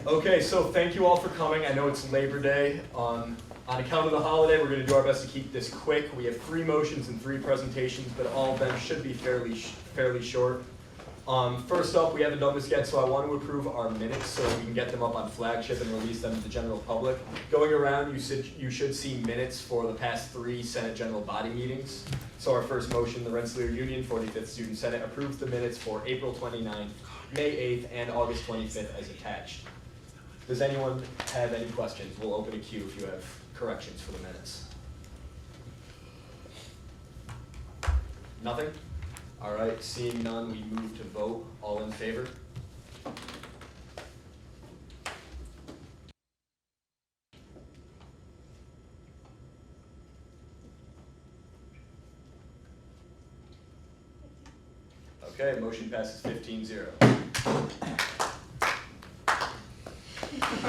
Okay, so thank you all for coming. I know it's Labor Day. On account of the holiday, we're going to do our best to keep this quick. We have 3 motions and 3 presentations, but all of them should be fairly short. First up, we haven't done this yet, so I want to approve our minutes so we can get them up on Flagship and release them to the general public. Going around, you should see minutes for the past 3 Senate General Body meetings. So our first motion, the Rensselaer Union 45th Student Senate approves the minutes for April 29th, May 8th, and August 25th as attached. Does anyone have any questions? We'll open a queue if you have corrections for the minutes. Nothing? All right, seeing none, we move to vote. All in favor? Okay, motion passes 15-0. We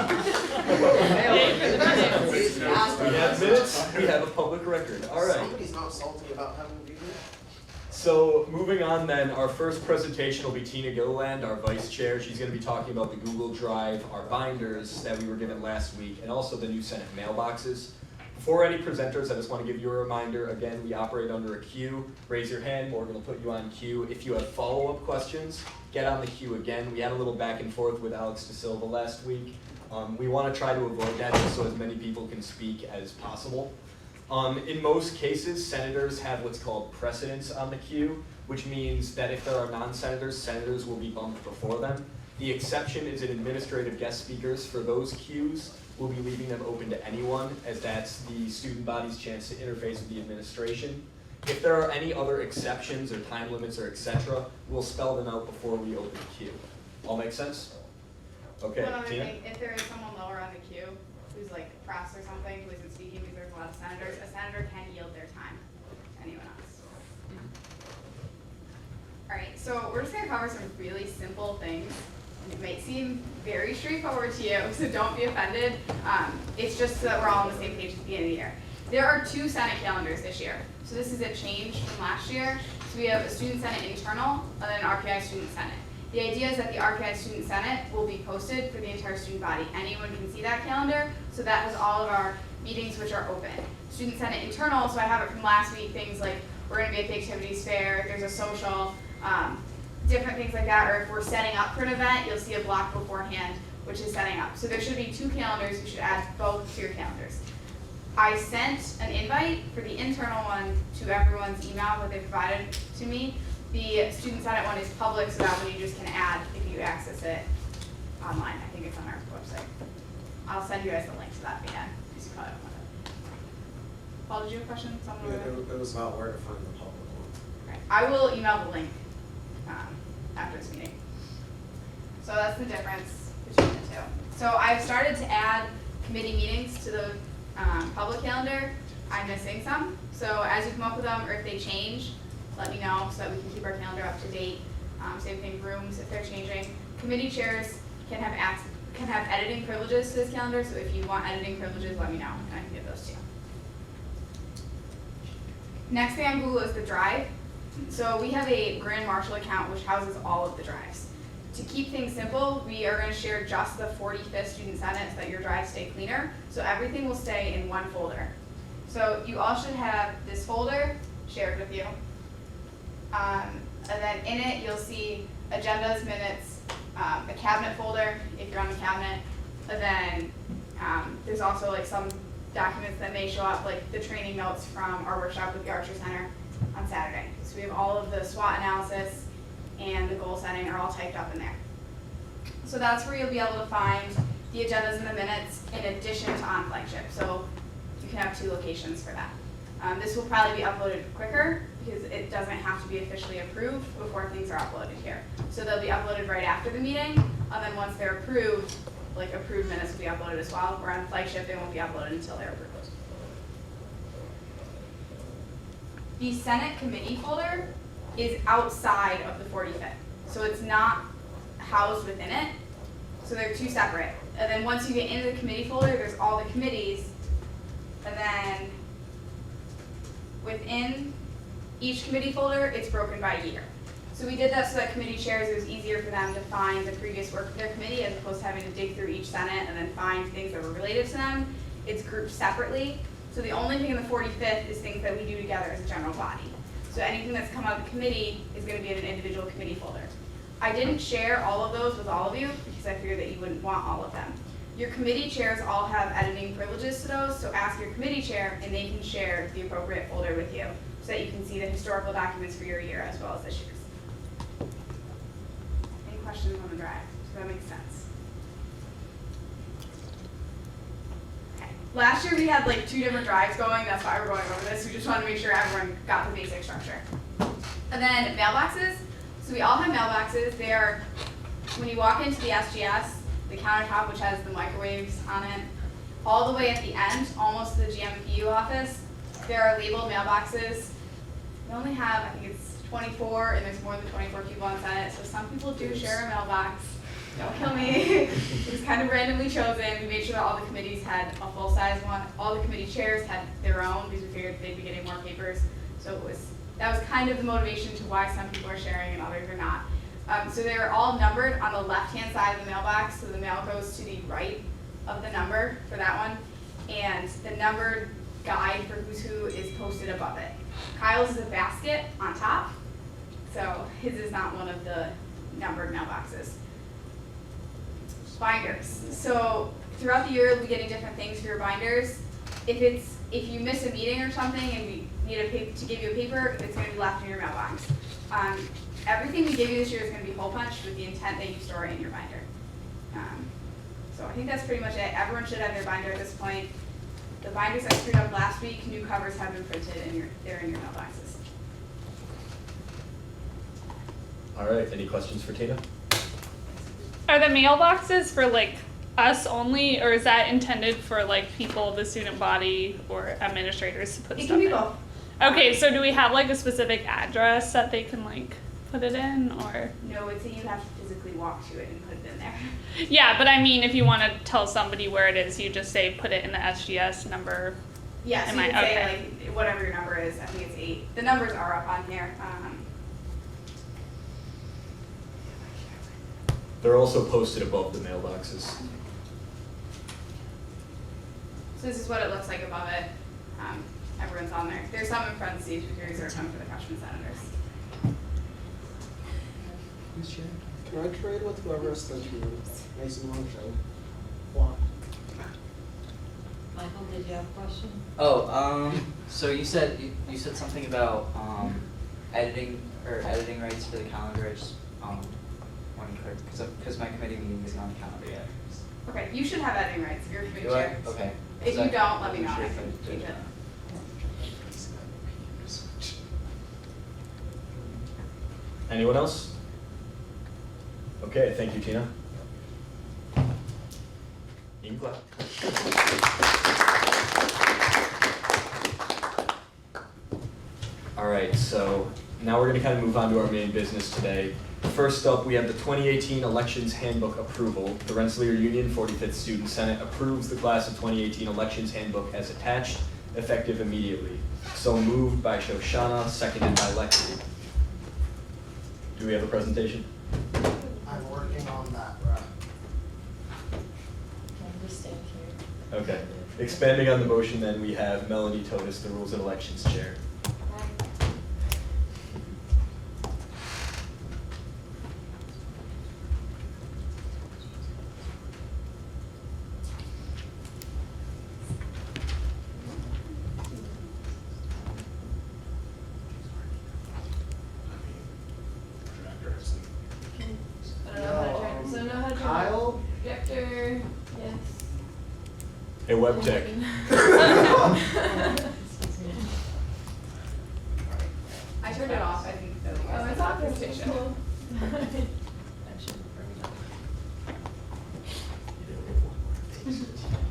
have minutes, we have a public record. All right. Somebody's not salty about having to do that. So moving on then, our first presentation will be Tina Gilliland, our vice chair. She's going to be talking about the Google Drive, our binders that we were given last week, and also the new Senate mailboxes. Before any presenters, I just want to give you a reminder. Again, we operate under a queue. Raise your hand, Morgan will put you on queue. If you have follow-up questions, get on the queue again. We had a little back and forth with Alex DeSilva last week. We want to try to avoid that just so as many people can speak as possible. In most cases, senators have what's called precedence on the queue, which means that if there are non-senators, senators will be bumped before them. The exception is in administrative guest speakers. For those queues, we'll be leaving them open to anyone, as that's the student body's chance to interface with the administration. If there are any other exceptions or time limits or etc., we'll spell them out before we open the queue. All make sense? Okay, One other Tina? thing, if there is someone lower on the queue who's like press or something, who isn't speaking because there's a lot of senators, a senator can yield their time to anyone else. All right, so we're just gonna cover some really simple things. It might seem very straightforward to you, so don't be offended. It's just so that we're all on the same page at the beginning of the year. There are 2 Senate calendars this year. So this is a change from last year. So we have a Student Senate internal and then an RPI Student Senate. The idea is that the RPI Student Senate will be posted for the entire student body. Anyone can see that calendar, so that has all of our meetings which are open. Student Senate internal, so I have it from last week, things like we're gonna be at the activities fair, there's a social, different things like that, or if we're setting up for an event, you'll see a block beforehand, which is setting up. So there should be 2 calendars, you should add both to your calendars. I sent an invite for the internal one to everyone's email that they provided to me. The Student Senate one is public, so that one you just can add if you access it online. I think it's on our website. I'll send you guys the link to that at the end, because you probably don't want it. Paul, did you have a question? Someone over there? It was about where to find the public one. Okay. I will email the link after this meeting. So that's the difference between the 2. So I've started to add committee meetings to the public calendar. I'm missing some. So as you come up with them, or if they change, let me know so that we can keep our calendar up to date. Same thing, rooms, if they're changing. Committee chairs can have editing privileges to this calendar, so if you want editing privileges, let me know, and I can give those to you. Next thing on Google is the Drive. So we have a Grand Marshal account which houses all of the drives. To keep things simple, we are going to share just the 45th Student Senate so that your drives stay cleaner. So everything will stay in one folder. So you all should have this folder shared with you. And then in it, you'll see agendas, minutes, a cabinet folder if you're on the cabinet. And then there's also like some documents that may show up, like the training notes from our workshop with the Archer Center on Saturday. So we have all of the SWOT analysis and the goal setting are all typed up in there. So that's where you'll be able to find the agendas and the minutes in addition to on Flagship. So you can have 2 locations for that. This will probably be uploaded quicker because it doesn't have to be officially approved before things are uploaded here. So they'll be uploaded right after the meeting, and then once they're approved, like approved minutes will be uploaded as well. Where on Flagship, they won't be uploaded until they're approved. The Senate committee folder is outside of the 45th. So it's not housed within it. So they're 2 separate. And then once you get into the committee folder, there's all the committees. And then within each committee folder, it's broken by year. So we did that so that committee chairs, it was easier for them to find the previous work of their committee as opposed to having to dig through each Senate and then find things that were related to them. It's grouped separately. So the only thing in the 45th is things that we do together as a general body. So anything that's come out of the committee is going to be in an individual committee folder. I didn't share all of those with all of you because I figured that you wouldn't want all of them. Your committee chairs all have editing privileges to those, so ask your committee chair and they can share the appropriate folder with you so that you can see the historical documents for your year as well as this year's. Any questions on the drive? Does that make sense? Okay. Last year we had like 2 different drives going, that's why we're going over this. We just wanted to make sure everyone got the basic structure. And then mailboxes. So we all have mailboxes. They are, when you walk into the SGS, the countertop which has the microwaves on it, all the way at the end, almost to the GMPU office, there are labeled mailboxes. We only have, I think it's 24, and there's more than 24 people on Senate, so some people do share a mailbox. Don't kill me. It was kind of randomly chosen. We made sure that all the committees had a full-size one. All the committee chairs had their own because we figured they'd be getting more papers. So that was kind of the motivation to why some people are sharing and others are not. So they're all numbered on the left-hand side of the mailbox, so the mail goes to the right of the number for that one, and the numbered guide for who's who is posted above it. Kyle's is a basket on top, so his is not one of the numbered mailboxes. Binders. So throughout the year, we'll be getting different things for your binders. If you miss a meeting or something and we need a paper to give you a paper, it's going to be left in your mailbox. Everything we give you this year is going to be hole punched with the intent that you store it in your binder. So I think that's pretty much it. Everyone should have their binder at this point. The binders I screwed up last week, new covers have been printed and they're in your mailboxes. All right, any questions for Tina? Are the mailboxes for like us only, or is that intended for like people, the student body, or administrators to put It stuff can be in? both. Okay, so do we have like a specific address that they can like put it in, or? No, it's that you have to physically walk to it and put it in there. Yeah, but I mean, if you want to tell somebody where it is, you just say put it in the SGS number. Yeah, so Am you I- can say okay. like whatever your number is. I think it's 8. The numbers are up on here. They're also posted above the mailboxes. So this is what it looks like above it. Everyone's on there. There's some in parentheses because these are some for the freshman senators. Can I trade with whoever sent you Mason Marshall? Why? Michael, did you have a question? So you said something about editing rights for the calendar. I just want to clarify because my committee meeting isn't on the calendar yet. Okay, you should have editing rights. You're a committee Do I? chair. Okay. If you don't, let me know. Sure I if can I- change it. Anyone else? Okay, thank you, Tina. You can clap. All right, so now we're going to kind of move on to our main business today. First up, we have the 2018 Elections Handbook approval. The Rensselaer Union 45th Student Senate approves the class of 2018 Elections Handbook as attached, effective immediately. So moved by Shoshana, seconded by Lexi. Do we have a presentation? I'm working on that, right? Can we stand here? Okay. Expanding on the motion, then, we have Melanie Totis, the Rules and Elections Chair. I don't know how to turn, so I know how to turn. Kyle? Projector, yes. Hey, web tech. I turned it off. I think that was Oh, it's the off, that's presentation. cool. That should bring it up.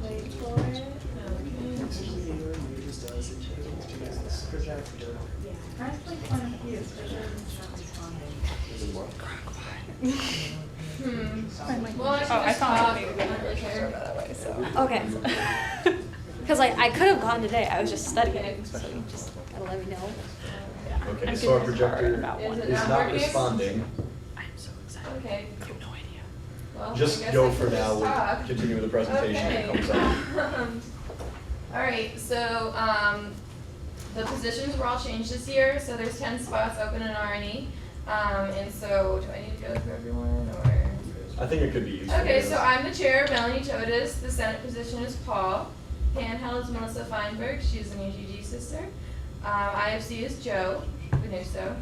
Wait for it, Projector. I was like confused, but then it's not responding. Well, I thought I'm not really sure. Okay. Because I could have gone today. I was just studying. So you just gotta let me know. Okay, I'm so our getting hard projector about one. Is it is not not working? responding. I'm so excited. Okay. I have no idea. Well, I Just guess go I for can now, just we'll talk. continue with the presentation when it comes up. All right, so the positions were all changed this year, so there's 10 spots open in R&E. And so, do I need to go through everyone, or? I think it could be useful. Okay, so I'm the chair, Melanie Totis, the Senate position is Paul. Handheld is Melissa Feinberg, she's an AGG sister. IFC is Joe, who knew so.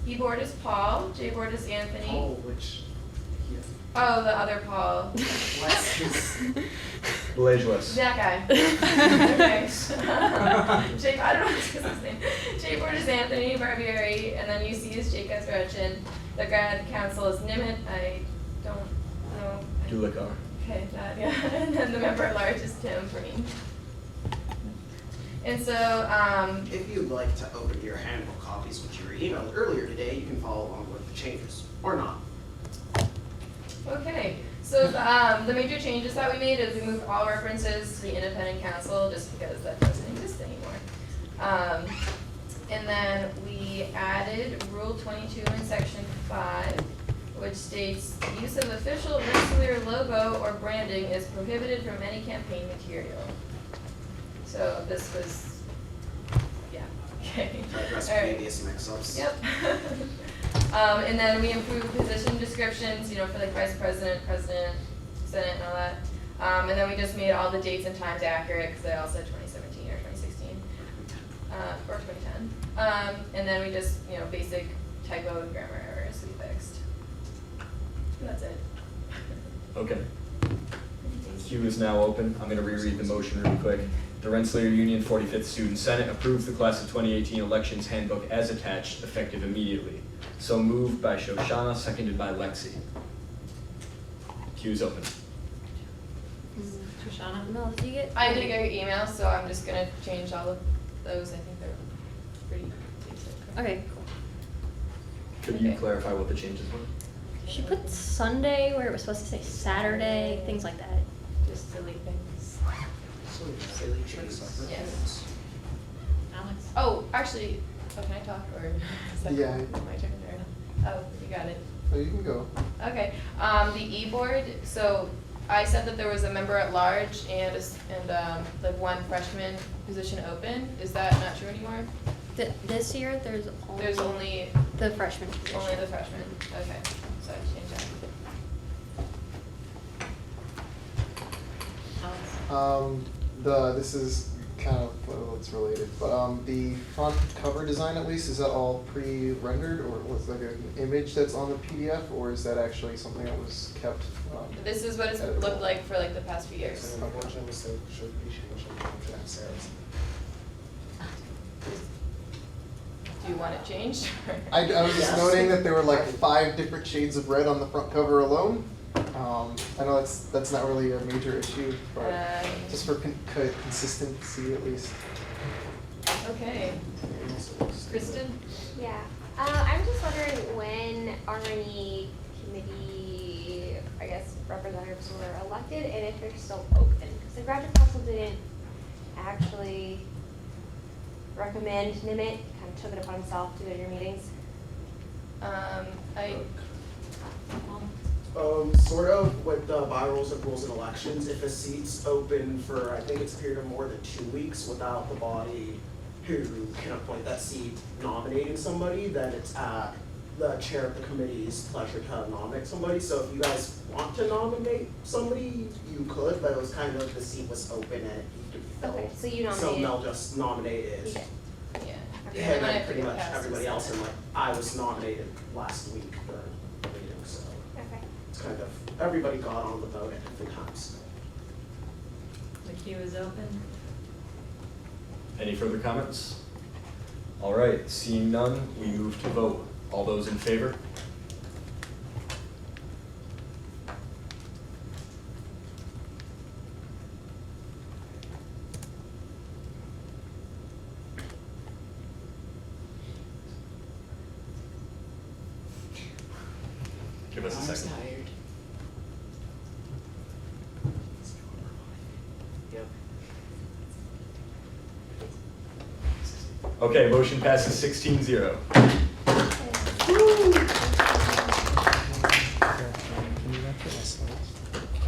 E-board is Paul, J-board is Anthony. Oh, which, yeah. Oh, the other Paul. Wes is, Belage That guy. Okay. Jake, I don't know what's his name. J-board is Anthony Barbieri, and then UC is Jake Gretchen. The grad council is Nimitz, I don't know. Dulikar. Okay, that, yeah. And then the member at large is Tim Green. And so, if you'd like to open your handbook copies, which you were emailed earlier today, you can follow along with the changes, or not. okay, so the major changes that we made is we moved all references to the independent council just because that doesn't exist anymore. And then we added Rule 22 in Section 5, which states the use of official Rensselaer logo or branding is prohibited from any campaign material. So this was, yeah, okay. To address All right. previous mix-ups. Yep. And then we improved position descriptions, you know, for like vice president, president, senate, and all that. And then we just made all the dates and times accurate because they all said 2017 or 2016, or 2010. And then we just, you know, basic typo and grammar errors we fixed. That's it. Okay. Queue is now open. I'm gonna reread the motion real quick. The Rensselaer Union 45th Student Senate approves the Class of 2018 Elections Handbook as attached, effective immediately. So moved by Shoshana, seconded by Lexi. Queue is open. Shoshana? Mel, did you get? I did get your email, so I'm just gonna change all of those. I think they're pretty basic. Okay, cool. Could you Okay. clarify what the changes were? She put Sunday where it was supposed to say Saturday, things like that. Just silly things. So silly changes. Yes. Alex? Oh, actually, oh, can I talk or is that Yeah. my turn or? Oh, you got it. Oh, you can go. Okay, the e-board, so I said that there was a member at large and like one freshman position open. Is that not true anymore? This year, there's only the freshman position. only the freshmen. Okay, so I changed that. This is kind of, well, it's related, but, the front cover design at least, is that all pre-rendered, or was like an image that's on the PDF, or is that actually something that was kept? This is what it's editable? looked like for like the past few years. Unfortunately, mistake should be changed, unfortunately, Sarah's. Do you want it changed? I was just Yes. noting that there were like 5 different shades of red on the front cover alone. I know that's not really a major issue, but just for consistency at least. Okay, Kristen? Yeah, I'm just wondering when R&E committee, I guess, representatives were elected and if they're still open. Because the graduate council didn't actually recommend Nimitz, kind of took it upon himself to go to your meetings. Sort of with the by rules of rules and elections, if a seat's open for, I think it's a period of more than 2 weeks without the body who can appoint that seat nominating somebody, then it's at the chair of the committee's pleasure to nominate somebody. So if you guys want to nominate somebody, you could, but it was kind of, the seat was open and it needed to be filled. Okay, so you So nominated. Mel just nominated You did. Yeah. Okay. him And then I and pretty much passed everybody the else, and Senate. like, I was nominated last week for the meeting, so. Okay. It's kind of, everybody got on the boat at different times. The queue is open. Any further comments? All right, seeing none, we move to vote. All those in favor? Give us a second. Yep. Okay, motion passes 16-0.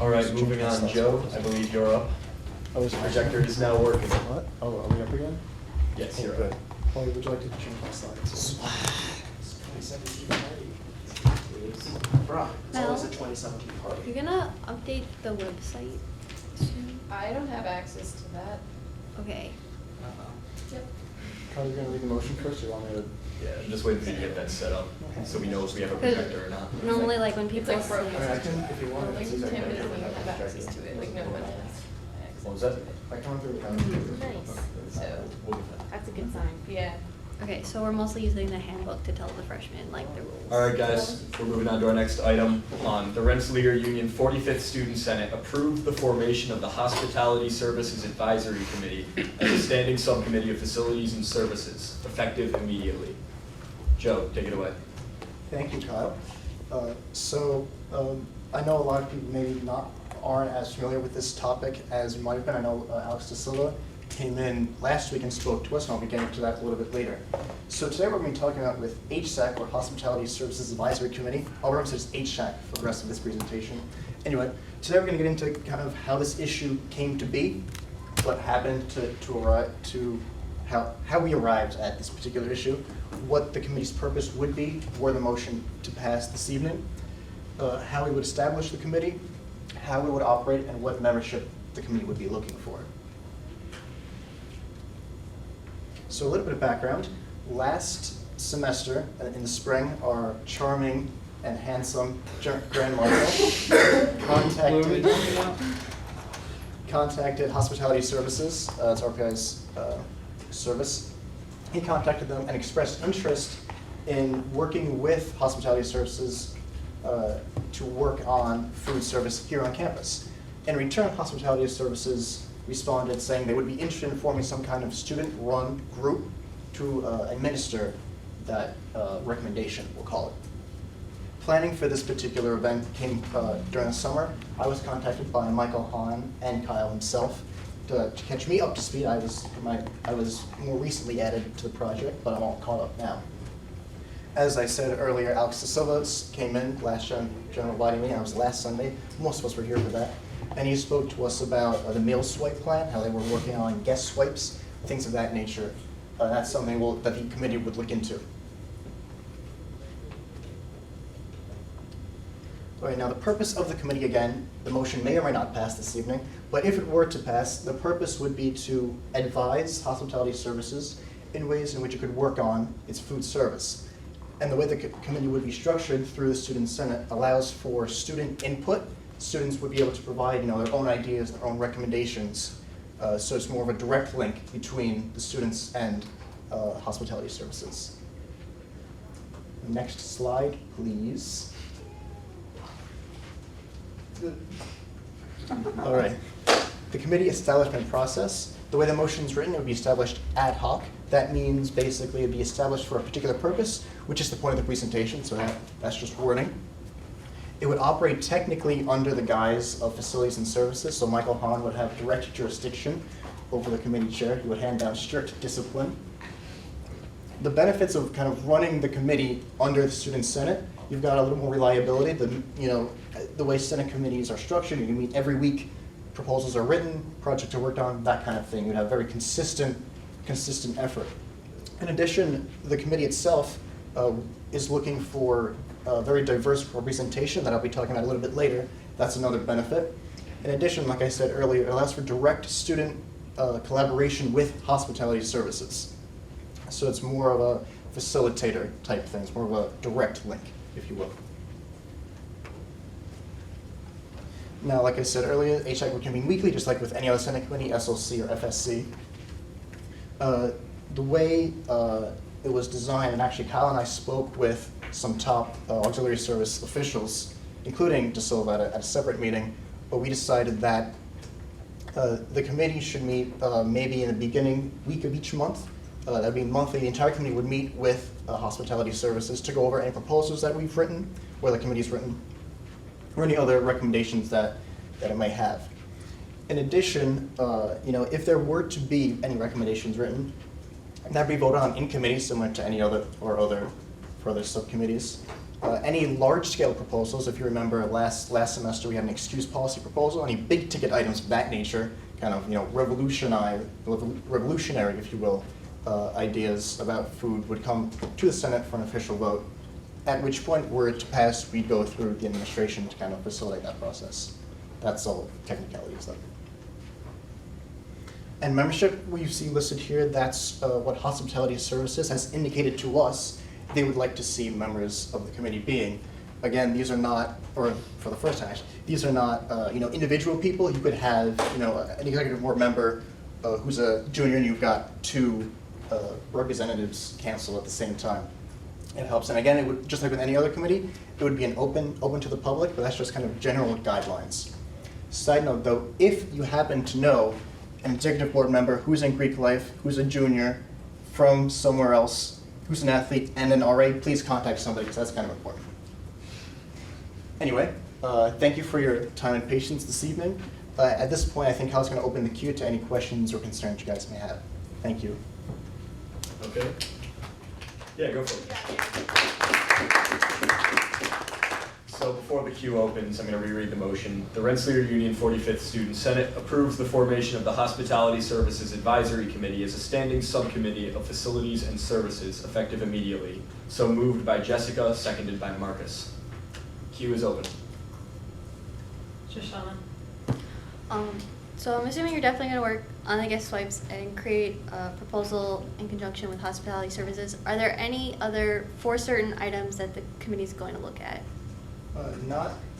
All right, moving on, Joe, I believe you're up. Oh, The projector is now working. What? Oh, are we up again? Yes, Oh, you're good. up. Polly, would you like to change my slides? 2017 party. Bruh, it's always a 2017 party. You're gonna update the website soon? I don't have access to that. Okay. Yep. Kyle, you gonna read the motion first, or you want me to? Yeah, I'm just waiting for you to get that set up, so we know if we have a projector or not. Normally, like when people. It's like broken. I mean, I can, if you want, Like it's Tim easy, I can doesn't get even it. have access to it, like no one has What was access. that? I come through without. Nice. So, We'll get that. That's a good sign. yeah. Okay, so we're mostly using the handbook to tell the freshmen like the rules. All right, guys, we're moving on to our next item. The Rensselaer Union 45th Student Senate approved the formation of the Hospitality Services Advisory Committee as a standing subcommittee of facilities and services, effective immediately. Joe, take it away. Thank you, Kyle. I know a lot of people maybe aren't as familiar with this topic as you might have been. I know Alex De Silva came in last week and spoke to us, and I'll be getting to that a little bit later. So today we're going to be talking about with HSAC, or Hospitality Services Advisory Committee. I'll remember it's HSAC for the rest of this presentation. Anyway, today we're going to get into kind of how this issue came to be, what happened to how we arrived at this particular issue, what the committee's purpose would be for the motion to pass this evening, how we would establish the committee, how we would operate, and what membership the committee would be looking for. So a little bit of background. Last semester, in the spring, our charming and handsome Grand Marshal contacted Hospitality Services, it's RPI's service. He contacted them and expressed interest in working with Hospitality Services to work on food service here on campus. In return, Hospitality Services responded saying they would be interested in forming some kind of student-run group to administer that recommendation, we'll call it. Planning for this particular event came during the summer. I was contacted by Michael Hahn and Kyle himself to catch me up to speed. I was more recently added to the project, but I'm all caught up now. As I said earlier, Alex De Silva came in last general body meeting. I was last Sunday. Most of us were here for that. And he spoke to us about the meal swipe plan, how they were working on guest swipes, things of that nature. That's something that the committee would look into. All right, now the purpose of the committee, again, the motion may or may not pass this evening, but if it were to pass, the purpose would be to advise Hospitality Services in ways in which it could work on its food service. And the way the committee would be structured through the Student Senate allows for student input. Students would be able to provide their own ideas, their own recommendations. So it's more of a direct link between the students and Hospitality Services. Next slide, please. All right. The committee establishment process. The way the motion is written, it would be established ad hoc. That means basically it would be established for a particular purpose, which is the point of the presentation, so that's just wording. It would operate technically under the guise of facilities and services, so Michael Hahn would have direct jurisdiction over the committee chair. He would hand down strict discipline. The benefits of kind of running the committee under the Student Senate, you've got a little more reliability. The way Senate committees are structured, you can meet every week, proposals are written, projects are worked on, that kind of thing. You'd have very consistent effort. In addition, the committee itself is looking for a very diverse representation that I'll be talking about a little bit later. That's another benefit. In addition, like I said earlier, it allows for direct student collaboration with Hospitality Services. So it's more of a facilitator type thing. It's more of a direct link, if you will. Now, like I said earlier, HIC would convene weekly, just like with any other Senate committee, SLC or FSC. The way it was designed, and actually Kyle and I spoke with some top auxiliary service officials, including De Silva at a separate meeting, but we decided that the committee should meet maybe in the beginning week of each month. That would be monthly. The entire committee would meet with Hospitality Services to go over any proposals that we've written, or the committee's written, or any other recommendations that it may have. In addition, if there were to be any recommendations written, And that'd be voted on in committee, similar to any other further subcommittees. Any large-scale proposals, if you remember last semester we had an excuse policy proposal, any big ticket items of that nature, kind of revolutionary, if you will, ideas about food would come to the Senate for an official vote, at which point, were it to pass, we'd go through the administration to kind of facilitate that process. That's all technicalities though. And membership, what you see listed here, that's what Hospitality Services has indicated to us they would like to see members of the committee being. Again, these are not, or for the first time actually, these are not individual people. You could have an executive board member who's a junior and you've got two representatives cancel at the same time. It helps. And again, it would, just like with any other committee, it would be an open to the public, but that's just kind of general guidelines. Side note though, if you happen to know an executive board member who's in Greek life, who's a junior from somewhere else, who's an athlete and an RA, please contact somebody because that's kind of important. Anyway, thank you for your time and patience this evening. At this point, I think Hal's going to open the queue to any questions or concerns you guys may have. Thank you. Okay. Yeah, go for it. So before the queue opens, I'm going to reread the motion. The Rensselaer Union 45th Student Senate approves the formation of the Hospitality Services Advisory Committee as a standing subcommittee of facilities and services effective immediately. So moved by Jessica, seconded by Marcus. Queue is open. Shoshana. So I'm assuming you're definitely going to work on the guest swipes and create a proposal in conjunction with hospitality services. Are there any other for certain items that the committee is going to look at?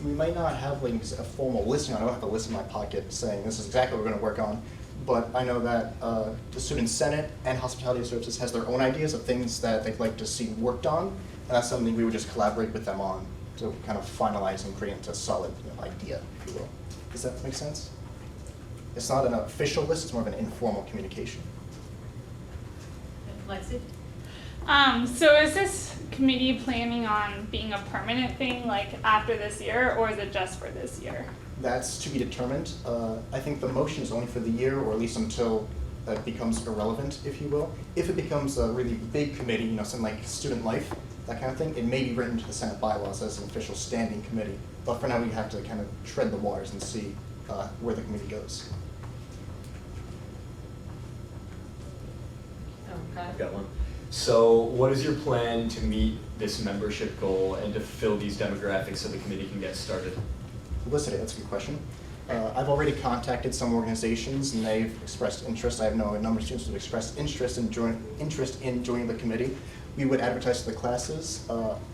We might not have like a formal listing. I don't have a list in my pocket saying this is exactly what we're going to work on. But I know that the Student Senate and Hospitality Services has their own ideas of things that they'd like to see worked on. And that's something we would just collaborate with them on to kind of finalize and create into a solid idea, if you will. Does that make sense? It's not an official list, it's more of an informal communication. Lexi? So is this committee planning on being a permanent thing, like after this year, or is it just for this year? That's to be determined. I think the motion is only for the year, or at least until it becomes irrelevant, if you will. If it becomes a really big committee, something like student life, that kind of thing, it may be written to the Senate bylaws as an official standing committee. But for now, we have to kind of tread the waters and see where the committee goes. Okay. I've got one. So what is your plan to meet this membership goal and to fill these demographics so the committee can get started? Publicity, that's a good question. I've already contacted some organizations and they've expressed interest. I have a number of students who have expressed interest in joining the committee. We would advertise to the classes.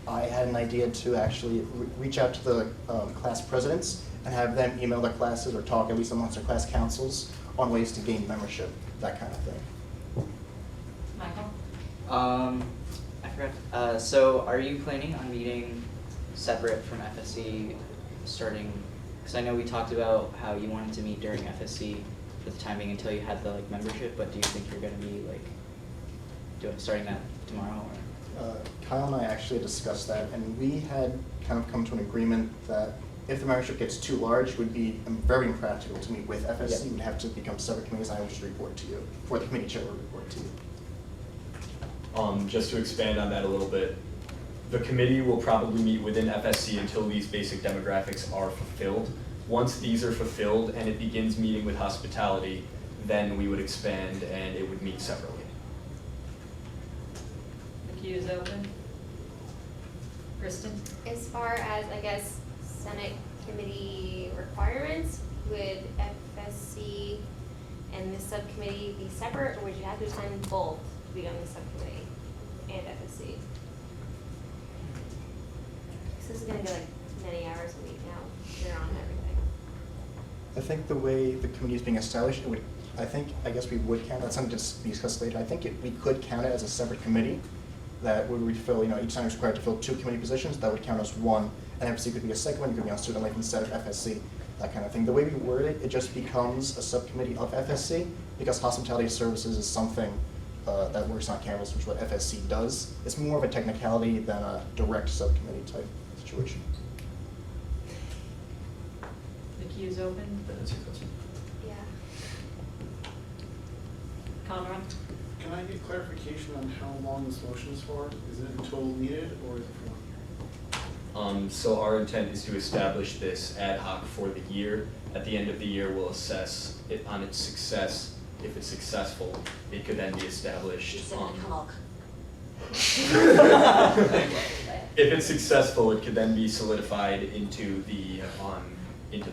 I had an idea to actually reach out to the class presidents and have them email their classes or talk at least amongst their class councils on ways to gain membership, that kind of thing. Michael? I forgot. So are you planning on meeting separate from FSC starting? Because I know we talked about how you wanted to meet during FSC for the time being until you had the membership, but do you think you're going to be starting that tomorrow? Or? Kyle and I actually discussed that, and we had kind of come to an agreement that if the membership gets too large, it would be very impractical to meet with FSC. It would have to become separate committees, and I would just report to you, or the committee chair would report to you. Just to expand on that a little bit, the committee will probably meet within FSC until these basic demographics are fulfilled. Once these are fulfilled and it begins meeting with hospitality, then we would expand and it would meet separately. The queue is open. Kristen? As far as, I guess, Senate committee requirements, would FSC and this subcommittee be separate, or would you have to assign both to be on the subcommittee and FSC? This is gonna be like many hours a week now, you're on everything. I think the way the committee is being established, I guess we would count, that's something to be discussed later. I think we could count it as a separate committee that would refill, each time is required to fill 2 committee positions, that would count as 1. And FSC could be a second one, it could be on student life instead of FSC, that kind of thing. The way we word it, it just becomes a subcommittee of FSC because hospitality services is something that works on campus, which is what FSC does. It's more of a technicality than a direct subcommittee type situation. The queue is open. That's your question. Yeah. Conrad? Can I get clarification on how long this motion is for? Is it until needed or is it for 1 year? So our intent is to establish this ad hoc for the year. At the end of the year, we'll assess it on its success. If it's successful, it could then be established. If it's successful, it could then be solidified into the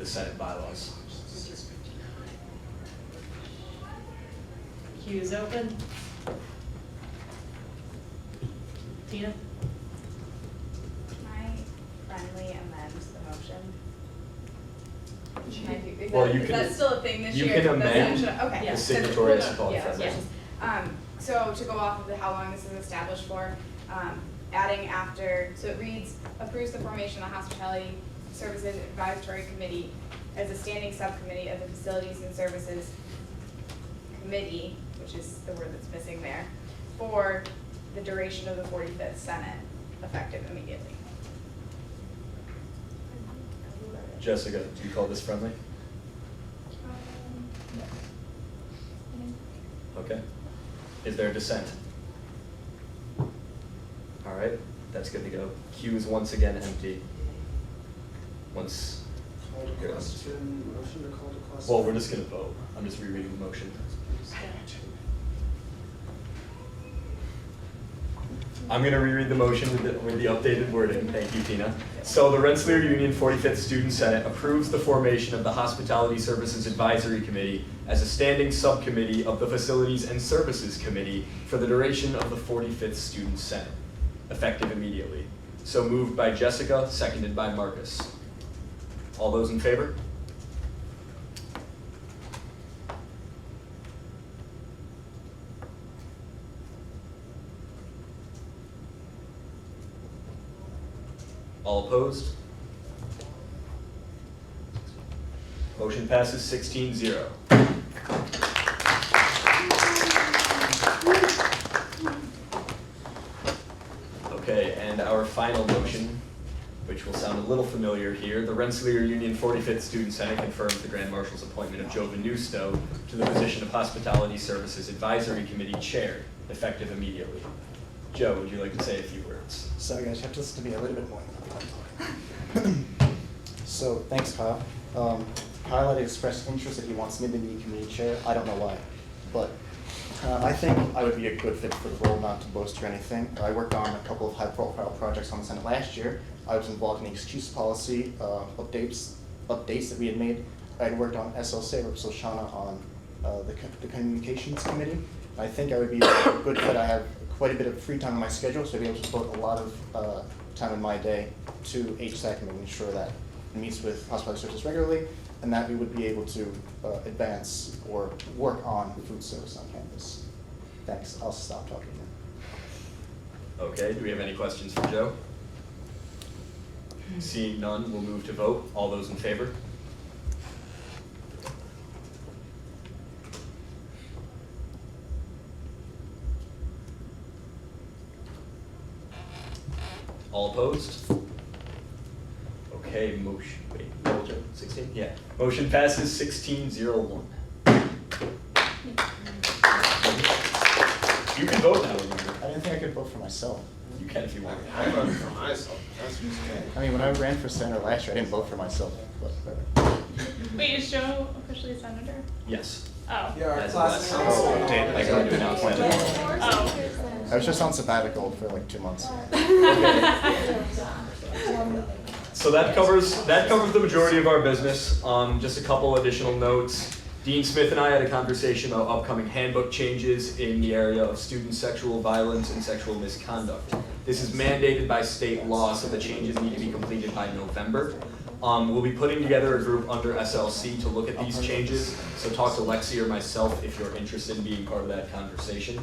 Senate bylaws. Queue is open. Tina? Can I friendly amend the motion? Can I do, is Well, that, you is can- that still a thing this you year? can That's amend not- okay. the That's- signatory we'll has to go- call it yes, friendly. yes. So to go off of how long this is established for, adding after, so it reads, approves the formation of the Hospitality Services Advisory Committee as a standing subcommittee of the Facilities and Services Committee, which is the word that's missing there, for the duration of the 45th Senate, effective immediately. Jessica, do you call this friendly? Okay. Is there dissent? All right, that's good to go. Queue is once again empty. Once, Call to question, motion to call to question? well, we're just gonna vote. I'm just rereading the motion. I'm gonna reread the motion with the updated wording. Thank you, Tina. So the Rensselaer Union 45th Student Senate approves the formation of the Hospitality Services Advisory Committee as a standing subcommittee of the Facilities and Services Committee for the duration of the 45th Student Senate, effective immediately. So moved by Jessica, seconded by Marcus. All those in favor? All opposed? Motion passes 16-0. Okay, and our final motion, which will sound a little familiar here, the Rensselaer Union 45th Student Senate confirms the Grand Marshal's appointment of Joe Venusto to the position of Hospitality Services Advisory Committee Chair, effective immediately. Joe, would you like to say a few words? Sorry guys, you have to listen to me a little bit more than I'm talking. So, thanks Kyle. Kyle had expressed interest that he wants me to be committee chair. I don't know why, but I think I would be a good fit for the role, not to boast or anything. I worked on a couple of high-profile projects on the Senate last year. I was involved in the excuse policy updates that we had made. I had worked on SLC, with Shoshana on the communications committee. I think I would be a good fit. I have quite a bit of free time on my schedule, so I'd be able to devote a lot of time in my day to HSAC and making sure that it meets with hospitality services regularly, and that we would be able to advance or work on food service on campus. Thanks. I'll stop talking now. Okay, do we have any questions for Joe? Seeing none, we'll move to vote. All those in favor? All opposed? Okay, motion, wait, no, Joe, 16? Yeah. Motion passes 16-0-1. You can vote now, remember. I didn't think I could vote for myself. You can if you want. I voted for myself, that's just I mean, when I ran for senator last year, I didn't vote for myself, but Wait, is Joe officially a senator? Yes. Oh. Yeah, our As class. of Oh, damn, like I did not plan to. Oh. I was just on sabbatical for like 2 months. So that covers the majority of our business. Just a couple additional notes. Dean Smith and I had a conversation about upcoming handbook changes in the area of student sexual violence and sexual misconduct. This is mandated by state law, so the changes need to be completed by November. We'll be putting together a group under SLC to look at these changes, so talk to Lexi or myself if you're interested in being part of that conversation.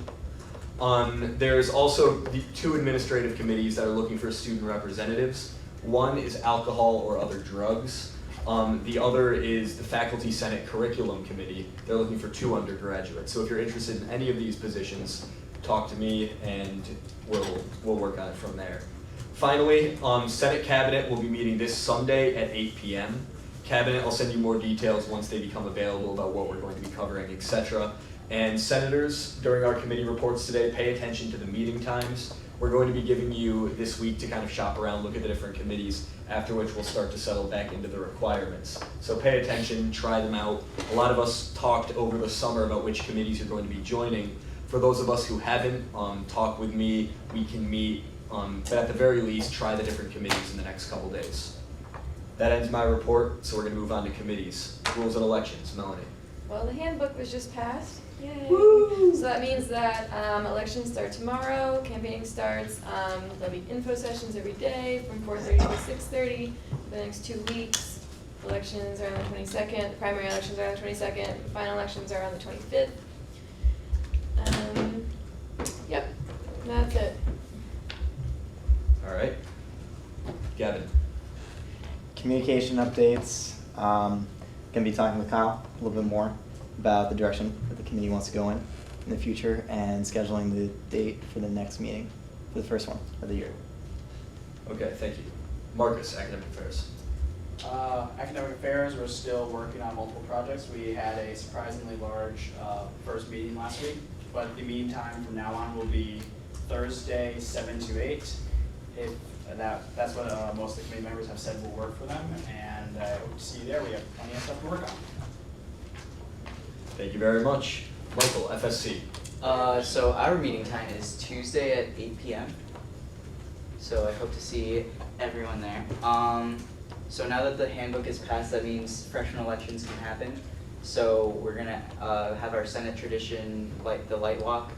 There's also the 2 administrative committees that are looking for student representatives. One is alcohol or other drugs. The other is the Faculty Senate Curriculum Committee. They're looking for 2 undergraduates. So if you're interested in any of these positions, talk to me and we'll work on it from there. Finally, Senate Cabinet will be meeting this Sunday at 8 p.m. Cabinet, I'll send you more details once they become available about what we're going to be covering, etc. And senators, during our committee reports today, pay attention to the meeting times. We're going to be giving you this week to kind of shop around, look at the different committees, after which we'll start to settle back into the requirements. So pay attention, try them out. A lot of us talked over the summer about which committees you're going to be joining. For those of us who haven't, talk with me, we can meet, but at the very least, try the different committees in the next couple days. That ends my report, so we're gonna move on to committees. Rules and elections, Melanie. Well, the handbook was just passed. Yay. Woo! So that means that elections start tomorrow, campaigning starts, there'll be info sessions every day from 4:30 to 6:30 for the next 2 weeks. Elections are on the 22nd, primary elections are on the 22nd, final elections are on the 25th. Yep, that's it. All right. Gavin. Communication updates. Gonna be talking with Kyle a little bit more about the direction that the committee wants to go in the future and scheduling the date for the next meeting, for the first one of the year. Okay, thank you. Marcus, academic affairs. Academic affairs, we're still working on multiple projects. We had a surprisingly large first meeting last week, but the meeting time from now on will be Thursday, 7 to 8. If that's what most of the committee members have said will work for them, and I hope to see you there. We have plenty of stuff to work on. Thank you very much. Michael, FSC. So our meeting time is Tuesday at 8 p.m. So I hope to see everyone there. So now that the handbook is passed, that means freshman elections can happen. So we're gonna have our Senate tradition, like the light walk,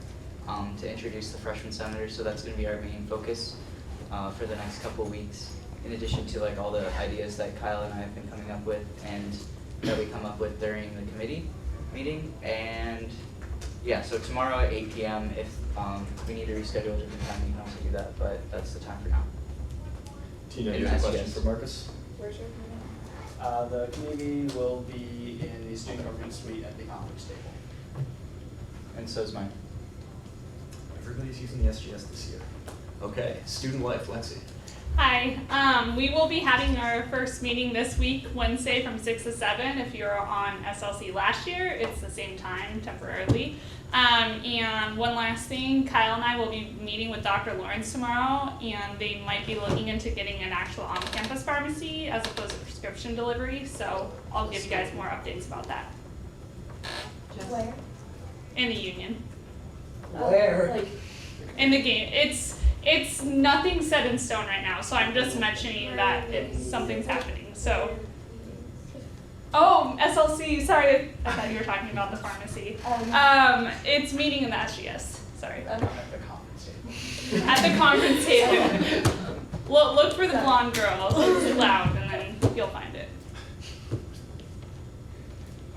to introduce the freshman senators. So that's gonna be our main focus for the next couple of weeks. In addition to like all the ideas that Kyle and I have been coming up with and that we come up with during the committee meeting. And yeah, so tomorrow at 8 p.m. If we need to reschedule a different time, you can also do that. But that's the time for now. Tina, you have a question for Marcus? Where's your The committee will be in the student government suite at the conference table. And so is mine. Everybody's using the SGS this year. Okay, student life, Lexi. Hi, we will be having our first meeting this week, Wednesday from 6 to 7. If you're on SLC last year, it's the same time temporarily. And one last thing, Kyle and I will be meeting with Dr. Lawrence tomorrow, and they might be looking into getting an actual on-campus pharmacy as opposed to prescription delivery, so I'll give you guys more updates about that. Where? In the union. Where? Like, In the game. It's nothing set in stone right now, so I'm just mentioning that something's happening, so. Oh, SLC, sorry, I thought you were talking about the pharmacy. It's meeting in the SGS, sorry. At the conference table. At the conference table. Look for the blonde girl, it's loud, and then you'll find it.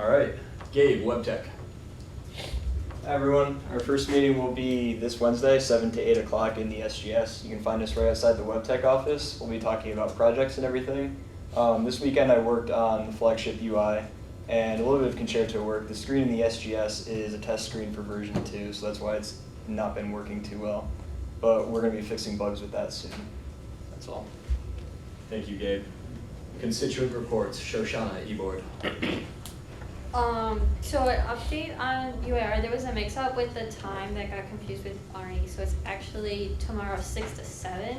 All right, Gabe, WebTech. Hi everyone, our first meeting will be this Wednesday, 7 to 8 o'clock in the SGS. You can find us right outside the WebTech office. We'll be talking about projects and everything. This weekend I worked on the flagship UI and a little bit of concerto work. The screen in the SGS is a test screen for version 2, so that's why it's not been working too well. But we're going to be fixing bugs with that soon. That's all. Thank you, Gabe. Constituent reports, Shoshana, e-board. So an update on UAR, there was a mix-up with the time that got confused with Arnie, so it's actually tomorrow 6 to 7,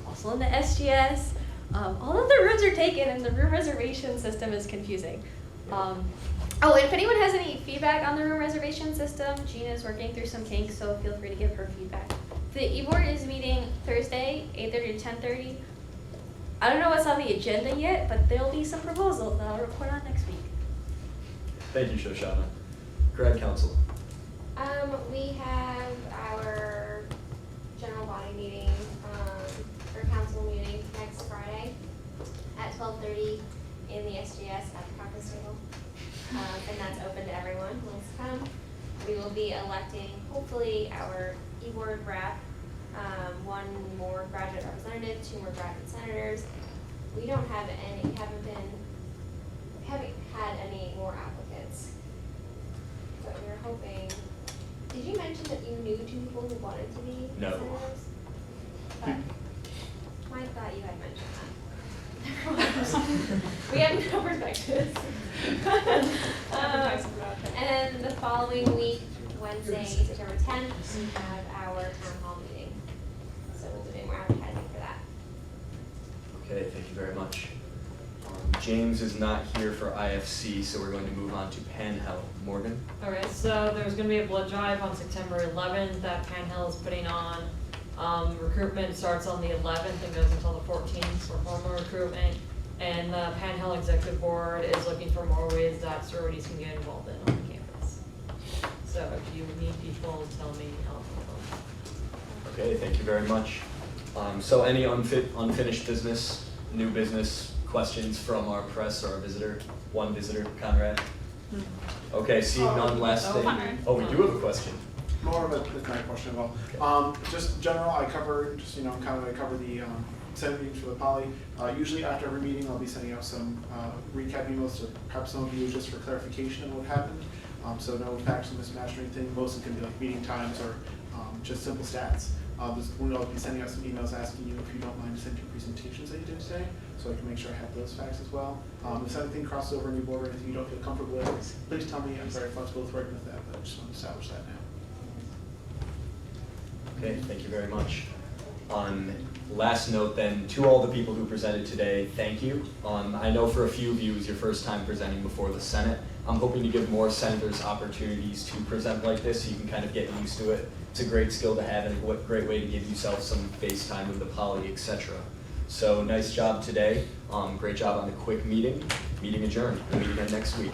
also in the SGS. All of the rooms are taken and the room reservation system is confusing. Oh, and if anyone has any feedback on the room reservation system, Gina's working through some kinks, so feel free to give her feedback. The e-board is meeting Thursday, 8:30 to 10:30. I don't know what's on the agenda yet, but there'll be some proposals that I'll report on next week. Thank you, Shoshana. Grad Council. We have our general body meeting, or council meeting next Friday at 12:30 in the SGS at the conference table. And that's open to everyone who wants to come. We will be electing, hopefully, our e-board rep, one more graduate representative, 2 more graduate senators. We don't have any, haven't had any more applicants. But we're hoping, did you mention that you knew 2 people who wanted to be No. senators? Okay. I thought you had mentioned that. We have no perspectives. And then the following week, Wednesday, September 10th, we have our town hall meeting. So we'll be doing more advertising for that. Okay, thank you very much. James is not here for IFC, so we're going to move on to Panhell. Morgan? Alright, so there's gonna be a blood drive on September 11th that Panhill is putting on. Recruitment starts on the 11th and goes until the 14th for formal recruitment. And the Panhill Executive Board is looking for more ways that sororities can get involved in on campus. So if you need people, tell me, I'll help. Okay, thank you very much. So any unfinished business, new business, questions from our press or our visitor? One visitor, Conrad? Okay, seeing none, last thing. Conrad. Oh, we do have a question. More of a, it's not a question at all. Okay. Just general, I cover, just, I cover the Senate meetings for the poly. Usually after every meeting, I'll be sending out some recap emails to perhaps some of you just for clarification of what happened. So no facts and mismatch or anything. Most of it can be like meeting times or just simple stats. I'll be sending out some emails asking you if you don't mind to send 2 presentations that you did today, so I can make sure I have those facts as well. If anything crosses over a new board or anything you don't feel comfortable with, please tell me. I'm very flexible with working with that, but I just want to establish that now. Okay, thank you very much. On last note then, to all the people who presented today, thank you. I know for a few of you it was your first time presenting before the Senate. I'm hoping to give more senators opportunities to present like this so you can kind of get used to it. It's a great skill to have and a great way to give yourself some face time with the poly, etc. So nice job today. Great job on the quick meeting. Meeting adjourned. We'll meet again next week.